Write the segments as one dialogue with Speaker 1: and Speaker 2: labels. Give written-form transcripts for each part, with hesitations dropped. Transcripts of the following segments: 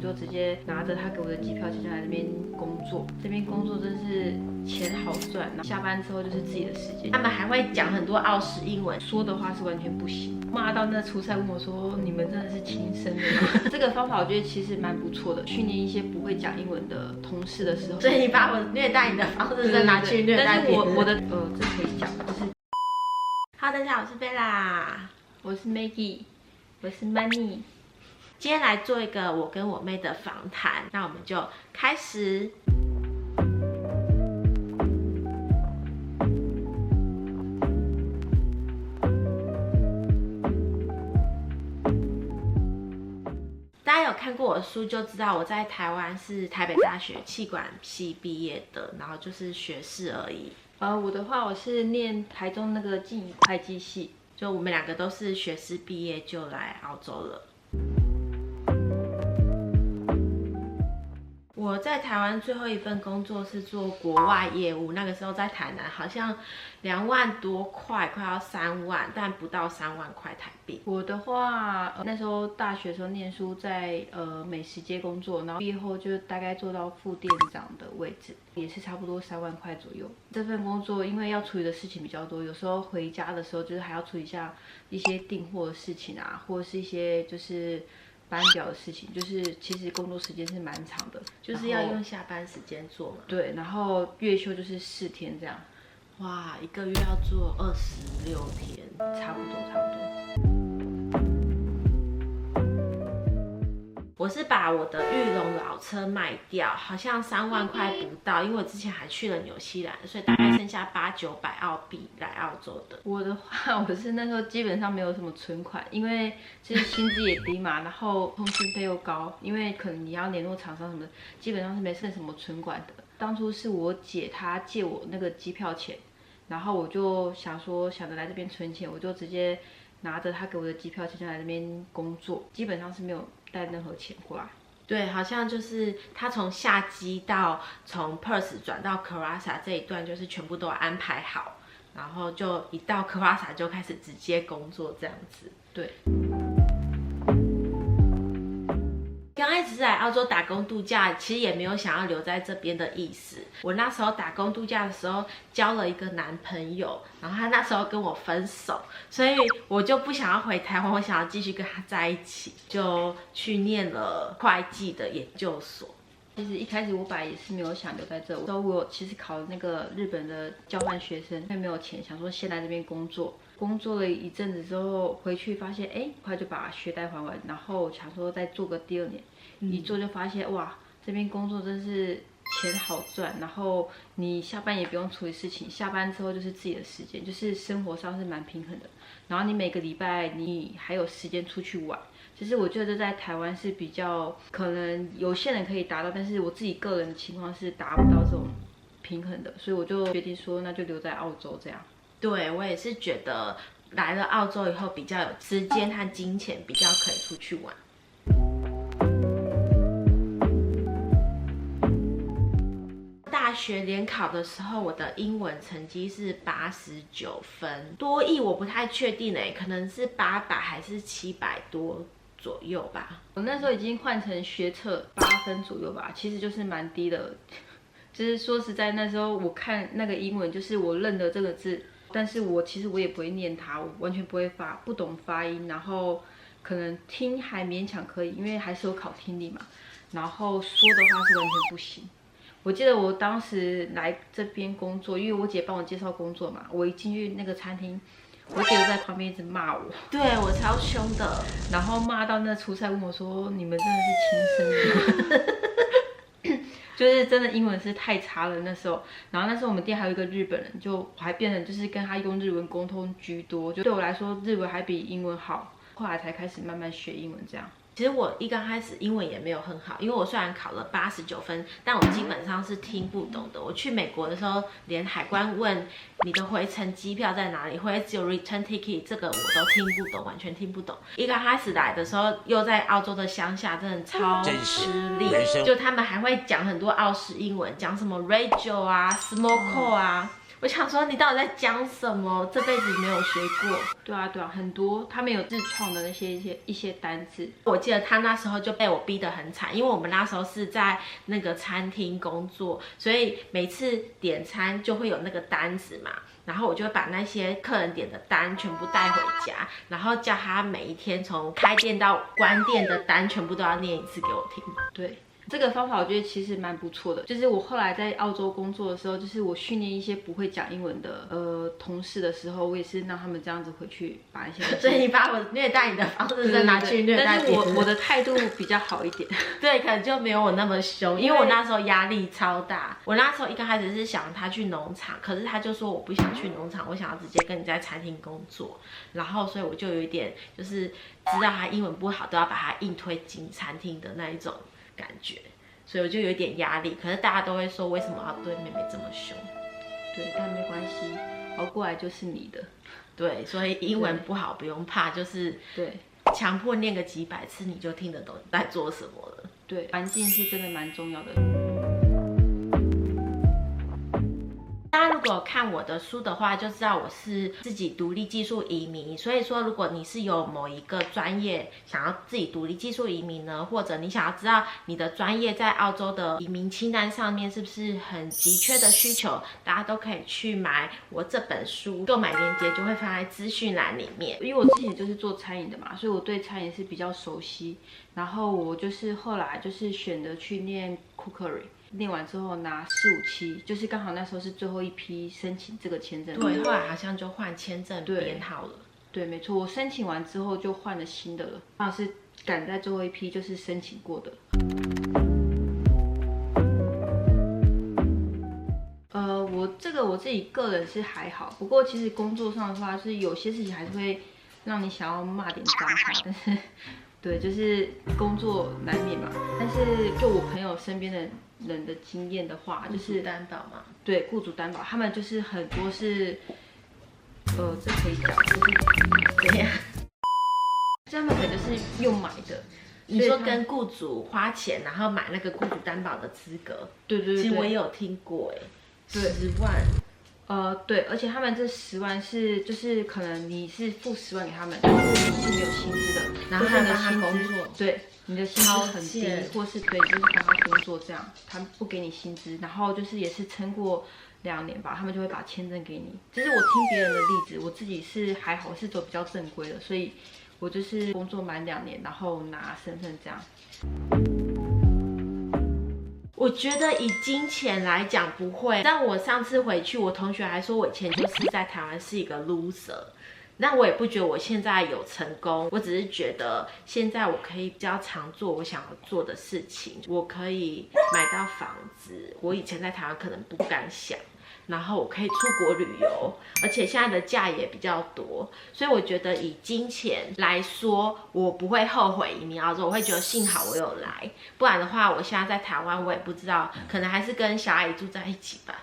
Speaker 1: 就直接拿着他给我的机票钱来这边工作。这边工作真是钱好赚，然后下班之后就是自己的时间。
Speaker 2: 他们还会讲很多澳式英文，
Speaker 1: 说的话是完全不行。骂到那出差问我说：“你们真的是亲生的吗？”这个方法我觉得其实蛮不错的，训练一些不会讲英文的同事的时候。
Speaker 2: 所以你把我虐待你的方式再拿去虐待别人。
Speaker 1: 但是我的这可以讲，就是。
Speaker 2: Hello， 大家好，我是贝拉，
Speaker 1: 我是 Maggie， 我是 Money。
Speaker 2: 今天来做一个我跟我妹的访谈，那我们就开始。大家有看过我的书就知道，我在台湾是台北大学企管系毕业的，然后就是学士而已。
Speaker 1: 我的话，我是念台中那个静宜会计系，
Speaker 2: 就我们两个都是学士毕业就来澳洲了。我在台湾最后一份工作是做国外业务，那个时候在台南好像2万多块，快要3万，但不到3万块台币。
Speaker 1: 我的话，那时候大学的时候念书在美食街工作，然后毕业后就大概做到副店长的位置，也是差不多3万块左右。这份工作因为要处理的事情比较多，有时候回家的时候就是还要处理一下一些订货的事情啊，或者是一些就是班表的事情，就是其实工作时间是蛮长的，
Speaker 2: 就是要用下班时间做嘛。
Speaker 1: 对，然后月休就是4天这样。
Speaker 2: 哇，1个月要做26天，
Speaker 1: 差不多。
Speaker 2: 我是把我的裕隆老车卖掉，好像3万块不到，因为我之前还去了纽西兰，所以大概剩下800-900澳币来澳洲的。
Speaker 1: 我的话，我是那时候基本上没有什么存款，因为其实薪资也低嘛，然后通讯费又高，因为可能你要联络厂商什么的，基本上是没剩什么存款的。当初是我姐她借我那个机票钱，然后我就想着来这边存钱，我就直接拿着她给我的机票钱就来这边工作，基本上是没有带任何钱过来。
Speaker 2: 对，好像就是他从下机到从 Perth 转到 Karasa 这一段，就是全部都安排好，然后就一到 Karasa 就开始直接工作这样子。
Speaker 1: 对。
Speaker 2: 刚开始来澳洲打工度假，其实也没有想要留在这边的意思。我那时候打工度假的时候交了一个男朋友，然后他那时候跟我分手，所以我就不想要回台湾，我想要继续跟他在一起，就去念了会计的研究所。
Speaker 1: 其实一开始我本来也是没有想留在这，我其实考了那个日本的交换学生，因为没有钱，想说先来这边工作。工作了一阵子之后回去发现，快就把学贷还完，然后想说再做个第2年，一做就发现哇，这边工作真是钱好赚，然后你下班也不用处理事情，下班之后就是自己的时间，就是生活上是蛮平衡的。然后你每个礼拜你还有时间出去玩，其实我觉得在台湾是比较可能有些人可以达到，但是我自己个人的情况是达不到这种平衡的，所以我就决定说那就留在澳洲这样。
Speaker 2: 对，我也是觉得来了澳洲以后比较有时间和金钱，比较可以出去玩。大学联考的时候，我的英文成绩是89分，多益我不太确定可能是800还是700多左右吧。
Speaker 1: 我那时候已经换成学测8分左右吧，其实就是蛮低的。就是说实在，那时候我看那个英文，就是我认得这个字，但是其实我也不会念它，我完全不会不懂发音，然后可能听还勉强可以，因为还是有考听力嘛。然后说的话是完全不行。我记得我当时来这边工作，因为我姐帮我介绍工作嘛，我一进去那个餐厅，我姐就在旁边一直骂我，
Speaker 2: 对我超凶的，
Speaker 1: 然后骂到那出差问我说：“你们真的是亲生的吗？”就是真的英文是太差了那时候，然后那时候我们店还有一个日本人，就我还变成就是跟他用日文沟通居多，就对我来说日文还比英文好，后来才开始慢慢学英文这样。
Speaker 2: 其实我一刚开始英文也没有很好，因为我虽然考了89分，但我基本上是听不懂的。我去美国的时候，连海关问你的回程机票在哪里，或者只有 return ticket 这个我都听不懂，完全听不懂。一刚开始来的时候，又在澳洲的乡下，真的超吃力。就他们还会讲很多澳式英文，讲什么 radio 啊 smoke 啊。我想说你到底在讲什么？这辈子没有学过。
Speaker 1: 对啊，对啊，很多他们有自创的那些一些单字。
Speaker 2: 我记得他那时候就被我逼得很惨，因为我们那时候是在那个餐厅工作，所以每次点餐就会有那个单子嘛。然后我就会把那些客人点的单全部带回家，然后叫他每一天从开店到关店的单全部都要念一次给我听。
Speaker 1: 对。这个方法我觉得其实蛮不错的，就是我后来在澳洲工作的时候，就是我训练一些不会讲英文的同事的时候，我也是让他们这样子回去把一些。
Speaker 2: 所以你把我虐待你的方式再拿去虐待别人。
Speaker 1: 但是我的态度比较好一点。
Speaker 2: 对，可能就没有我那么凶，因为我那时候压力超大。我那时候一刚开始是想他去农场，可是他就说我不想去农场，我想要直接跟你在餐厅工作。然后所以我就有一点就是知道他英文不好，都要把他硬推进餐厅的那一种感觉，所以我就有一点压力。可是大家都会说，为什么要对妹妹这么凶？
Speaker 1: 对，但没关系，熬过来就是你的。
Speaker 2: 对，所以英文不好不用怕，就是
Speaker 1: 对，
Speaker 2: 强迫念个几百次，你就听得懂在做什么了。
Speaker 1: 对，环境是真的蛮重要的。
Speaker 2: 大家如果看我的书的话，就知道我是自己独立技术移民。所以说，如果你是有某一个专业想要自己独立技术移民呢，或者你想要知道你的专业在澳洲的移民清单上面是不是很急缺的需求，大家都可以去买我这本书，购买链接就会放在资讯栏里面。
Speaker 1: 因为我之前就是做餐饮的嘛，所以我对餐饮是比较熟悉。然后我就是后来就是选择去念 cookery。念完之后拿457，就是刚好那时候是最后一批申请这个签证。
Speaker 2: 对，后来好像就换签证编号了。
Speaker 1: 对，没错，我申请完之后就换了新的了，刚好是赶在最后一批，就是申请过的。我自己个人是还好，不过其实工作上的话，是有些事情还是会让你想要骂点脏话，但是对，就是工作难免嘛。但是就我朋友身边的人的经验的话，就是
Speaker 2: 担保嘛，
Speaker 1: 对，雇主担保，他们就是很多是，这可以讲，就是怎样？他们可能就是用买的。
Speaker 2: 你说跟雇主花钱，然后买那个雇主担保的资格，
Speaker 1: 对对对，
Speaker 2: 其实我也有听过10
Speaker 1: 万，对，而且他们这10万是就是可能你是付10万给他们，但是你是没有薪资的，
Speaker 2: 然后还
Speaker 1: 你的
Speaker 2: 帮他工作，
Speaker 1: 对，你的薪资很低，或是对，就是帮他工作这样，他们不给你薪资，然后就是也是撑过2年吧，他们就会把签证给你。这是我听别人的例子，我自己是还好，是走比较正规的，所以我就是工作满2年，然后拿身份这样。
Speaker 2: 我觉得以金钱来讲不会，但我上次回去，我同学还说我以前就是在台湾是一个 loser。那我也不觉得我现在有成功，我只是觉得现在我可以比较常做我想要做的事情，我可以买到房子，我以前在台湾可能不敢想。然后我可以出国旅游，而且现在的假也比较多，所以我觉得以金钱来说，我不会后悔移民澳洲，我会觉得幸好我有来，不然的话，我现在在台湾，我也不知道，可能还是跟小阿姨住在一起吧。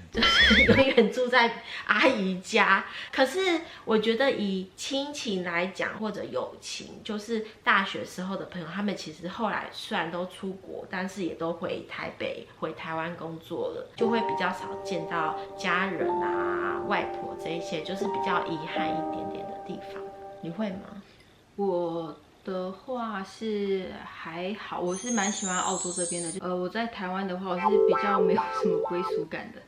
Speaker 2: 就是永远住在阿姨家。可是我觉得以亲情来讲，或者友情，就是大学时候的朋友，他们其实后来虽然都出国，但是也都回台北、回台湾工作了，就会比较少见到家人啊、外婆这一些，就是比较遗憾一点点的地方。你会吗？
Speaker 1: 我的话是还好，我是蛮喜欢澳洲这边的。我在台湾的话，我是比较没有什么归属感的。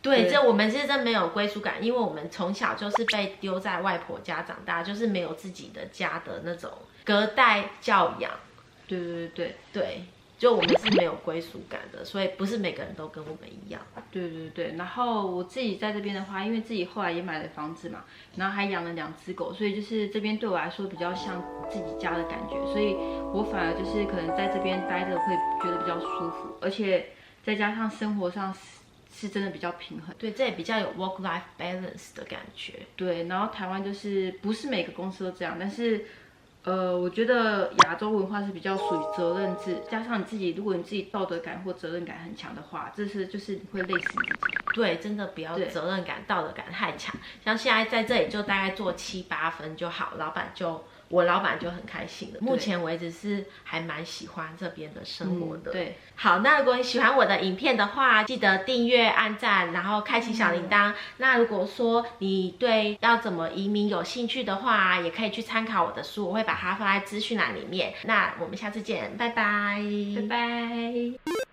Speaker 2: 对，这我们是真没有归属感，因为我们从小就是被丢在外婆家长大，就是没有自己的家的那种隔代教养。
Speaker 1: 对对对对
Speaker 2: 对，就我们是没有归属感的，所以不是每个人都跟我们一样。
Speaker 1: 对对对，然后我自己在这边的话，因为自己后来也买了房子嘛，然后还养了2只狗，所以就是这边对我来说比较像自己家的感觉，所以我反而就是可能在这边待着会觉得比较舒服，而且再加上生活上是真的比较平衡。
Speaker 2: 对，这也比较有 work-life balance 的感觉。
Speaker 1: 对，然后台湾就是不是每个公司都这样，但是我觉得亚洲文化是比较属于责任制，加上你自己，如果你自己道德感或责任感很强的话，就是你会累死自己。
Speaker 2: 对，真的不要责任感、道德感太强。像现在在这里就大概做7、8分就好，老板就我老板就很开心了。目前为止是还蛮喜欢这边的生活的。
Speaker 1: 对，
Speaker 2: 好，那如果你喜欢我的影片的话，记得订阅、按赞，然后开启小铃铛。那如果说你对要怎么移民有兴趣的话，也可以去参考我的书，我会把它放在资讯栏里面。那我们下次见，拜拜，
Speaker 1: 拜拜。